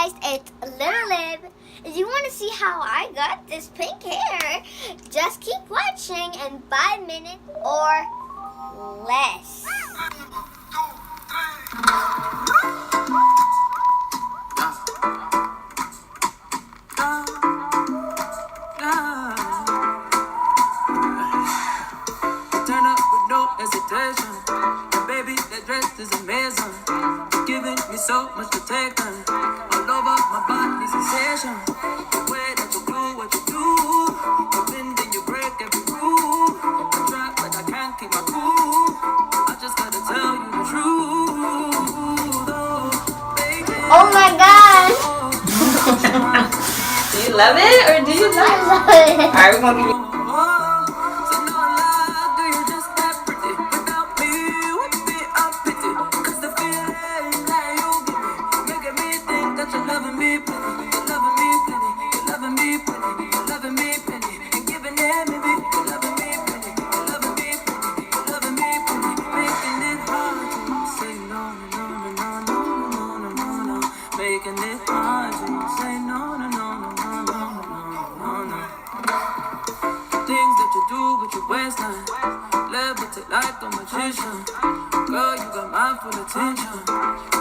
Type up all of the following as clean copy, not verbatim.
guys, it's Lil Liv. If you want to see how I got this pink hair, just keep watching in 5 minutes or less. Turn up with no hesitation. Baby, that dress is amazing. You're giving me so much to take on. All over my body sensation. The way that you do what you do. You bend and you break every rule. I try but I can't keep my cool. I just gotta tell you the truth. Oh, baby. Oh my god! Do you love it or do you not? I love it. Alright, we're gonna give you. Making it hard to say no, no, no, no, no, no, no, no. Things that you do with your waistline, levitate like a magician. Girl, you got my full attention.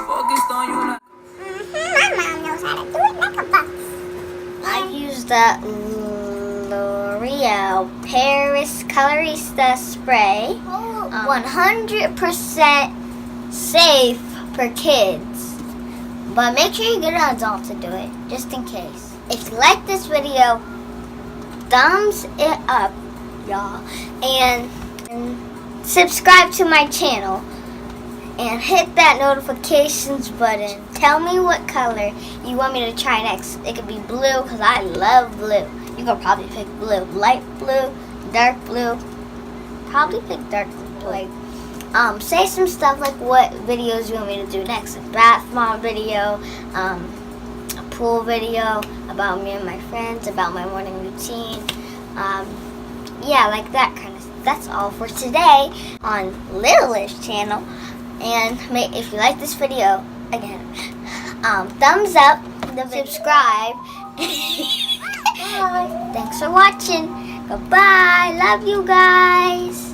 Focused on you like. My mom knows how to do it like a box. I used the L'Oreal Paris ColoRista spray. 100% safe for kids. But make sure you get an adult to do it, just in case. If you like this video, thumbs it up, y'all. And subscribe to my channel. And hit that notifications button. Tell me what color you want me to try next. It could be blue, because I love blue. You could probably pick blue. Light blue, dark blue. Probably pick dark blue. Say some stuff like what videos you want me to do next. A bath bomb video, a pool video, about me and my friends, about my morning routine. Yeah, like that kind of stuff. That's all for today on Lil Liv's channel. And if you like this video, again, thumbs up, subscribe. Thanks for watching. Goodbye. Love you guys.